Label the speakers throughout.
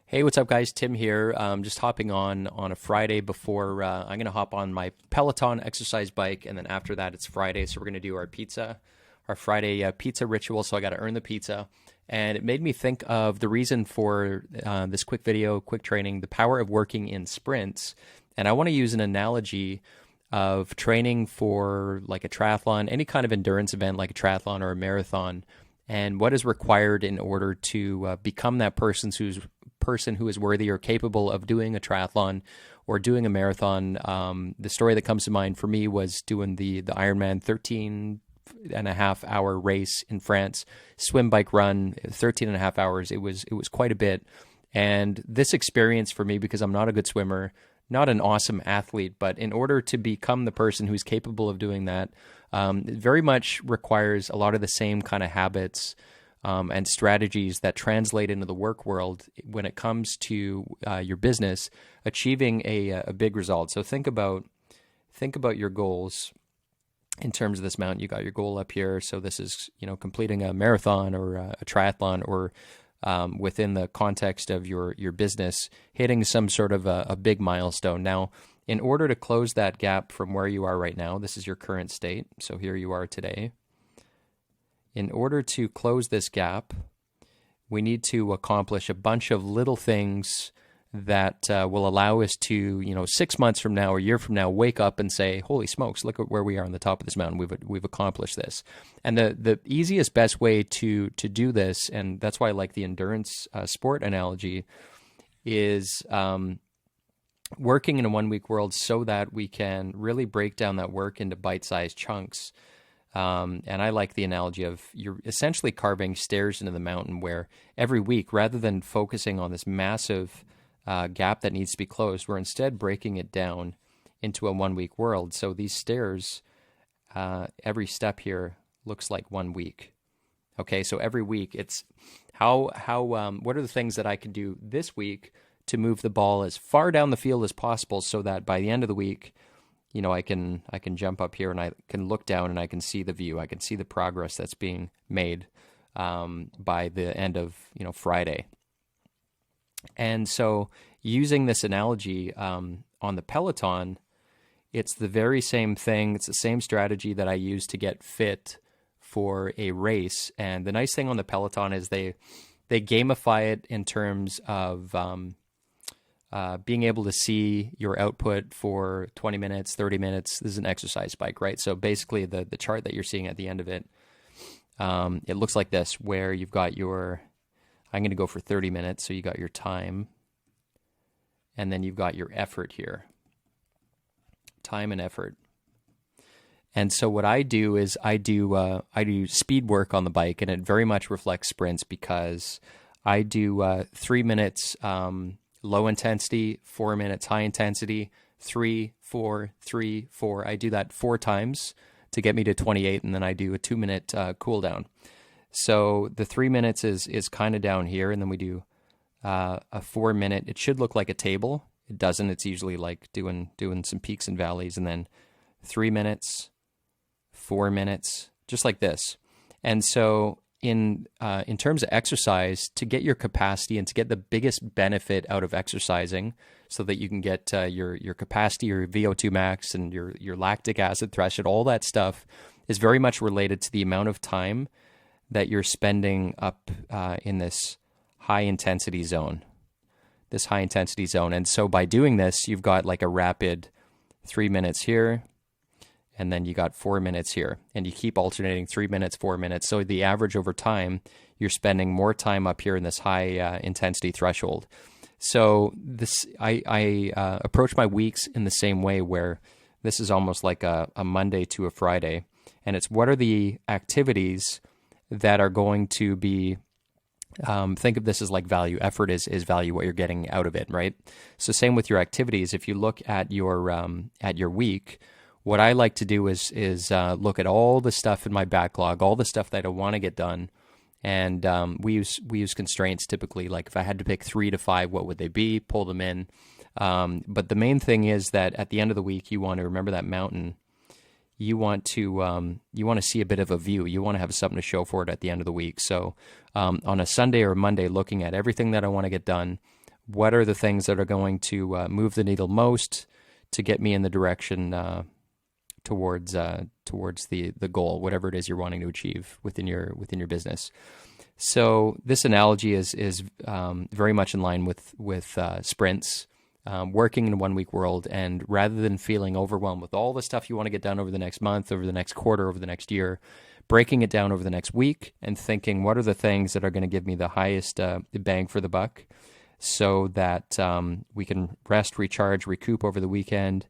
Speaker 1: Hey, what's up, guys? Tim here. Just hopping on a Friday before I'm going to hop on my Peloton exercise bike, and then after that, it's Friday, so we're going to do our Friday pizza ritual. So I got to earn the pizza, and it made me think of the reason for this quick video, quick training, the power of working in sprints. And I want to use an analogy of training for like a triathlon, any kind of endurance event like a triathlon or a marathon, and what is required in order to become that person who is worthy or capable of doing a triathlon or doing a marathon. The story that comes to mind for me was doing the Ironman 13.5 hour race in France, swim, bike, run, 13.5 hours. It was quite a bit. And this experience for me, because I'm not a good swimmer, not an awesome athlete, but in order to become the person who's capable of doing that, it very much requires a lot of the same kind of habits and strategies that translate into the work world when it comes to your business achieving a big result. So think about your goals in terms of this mountain. You got your goal up here. So this is, completing a marathon or a triathlon, or within the context of your business, hitting some sort of a big milestone. Now, in order to close that gap from where you are right now, this is your current state. So here you are today. In order to close this gap, we need to accomplish a bunch of little things that will allow us to, 6 months from now or a year from now, wake up and say, holy smokes, look at where we are on the top of this mountain. We've accomplished this. And the easiest, best way to do this, and that's why I like the endurance sport analogy, is working in a 1 week world so that we can really break down that work into bite-sized chunks. And I like the analogy of you're essentially carving stairs into the mountain, where every week, rather than focusing on this massive gap that needs to be closed, we're instead breaking it down into a 1 week world. So these stairs, every step here looks like 1 week. Okay, so every week it's what are the things that I can do this week to move the ball as far down the field as possible, so that by the end of the week, I can jump up here and I can look down and I can see the view. I can see the progress that's being made by the end of Friday. And so, using this analogy on the Peloton, it's the very same thing. It's the same strategy that I use to get fit for a race. And the nice thing on the Peloton is they gamify it in terms of being able to see your output for 20 minutes, 30 minutes. This is an exercise bike, right? So basically the chart that you're seeing at the end of it, it looks like this, where you've got I'm going to go for 30 minutes. So you got your time, and then you've got your effort here, time and effort. And so what I do is I do speed work on the bike, and it very much reflects sprints, because I do 3 minutes, low intensity, 4 minutes high intensity, 3, 4, 3, 4. I do that 4 times to get me to 28, and then I do a 2 minute cool down. So the 3 minutes is kind of down here, and then we do a 4 minute. It should look like a table. It doesn't. It's usually like doing some peaks and valleys, and then 3 minutes, 4 minutes, just like this. And so in terms of exercise, to get your capacity and to get the biggest benefit out of exercising, so that you can get your capacity, your VO2 max, and your lactic acid threshold, all that stuff is very much related to the amount of time that you're spending up in this high intensity zone. And so by doing this, you've got like a rapid 3 minutes here, and then you got 4 minutes here, and you keep alternating 3 minutes, 4 minutes. So the average over time, you're spending more time up here in this high intensity threshold. So I approach my weeks in the same way, where this is almost like a Monday to a Friday, and it's what are the activities that are going to be, think of this as like value. Effort is value, what you're getting out of it, right? So same with your activities. If you look at your week, what I like to do is look at all the stuff in my backlog, all the stuff that I want to get done, and we use constraints typically. Like if I had to pick 3 to 5, what would they be? Pull them in. But the main thing is that at the end of the week, you want to remember that mountain. You want to see a bit of a view. You want to have something to show for it at the end of the week. So on a Sunday or Monday, looking at everything that I want to get done, what are the things that are going to move the needle most to get me in the direction towards the goal, whatever it is you're wanting to achieve within your business. So this analogy is very much in line with sprints, working in a 1 week world, and rather than feeling overwhelmed with all the stuff you want to get done over the next month, over the next quarter, over the next year, breaking it down over the next week and thinking, what are the things that are going to give me the highest bang for the buck, so that we can rest, recharge, recoup over the weekend,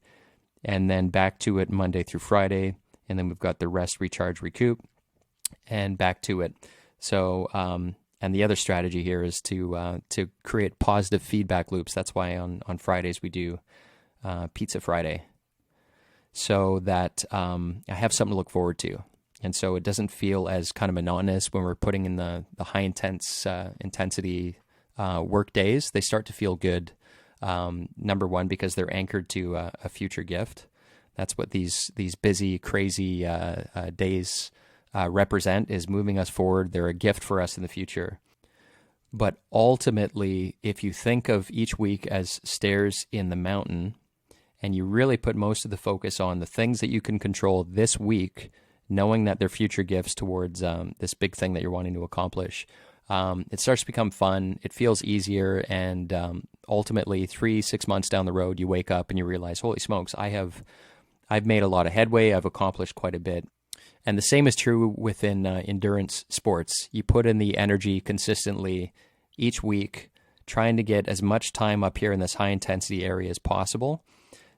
Speaker 1: and then back to it Monday through Friday. And then we've got the rest, recharge, recoup, and back to it. So, and the other strategy here is to create positive feedback loops. That's why on Fridays we do Pizza Friday, so that I have something to look forward to. And so it doesn't feel as kind of monotonous when we're putting in the high intensity work days. They start to feel good. Number one, because they're anchored to a future gift. That's what these busy, crazy days represent, is moving us forward. They're a gift for us in the future. But ultimately, if you think of each week as stairs in the mountain, and you really put most of the focus on the things that you can control this week, knowing that they're future gifts towards this big thing that you're wanting to accomplish, it starts to become fun. It feels easier, and ultimately 3-6 months down the road, you wake up and you realize, holy smokes, I've made a lot of headway. I've accomplished quite a bit. And the same is true within endurance sports. You put in the energy consistently each week, trying to get as much time up here in this high intensity area as possible,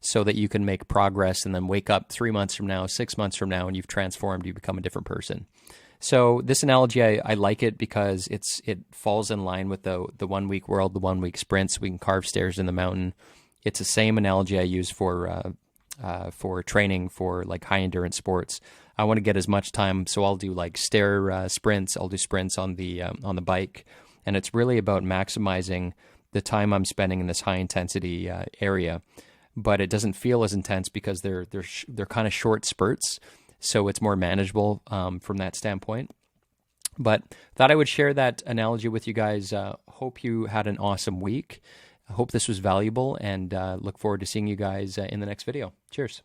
Speaker 1: so that you can make progress and then wake up 3 months from now, 6 months from now, and you've transformed, you become a different person. So this analogy, I like it because it falls in line with the 1 week world, the 1 week sprints. We can carve stairs in the mountain. It's the same analogy I use for training for like high endurance sports. I want to get as much time, so I'll do like stair sprints. I'll do sprints on the bike, and it's really about maximizing the time I'm spending in this high intensity area. But it doesn't feel as intense because they're kind of short spurts, so it's more manageable from that standpoint. But thought I would share that analogy with you guys. Hope you had an awesome week. I hope this was valuable, and look forward to seeing you guys in the next video. Cheers.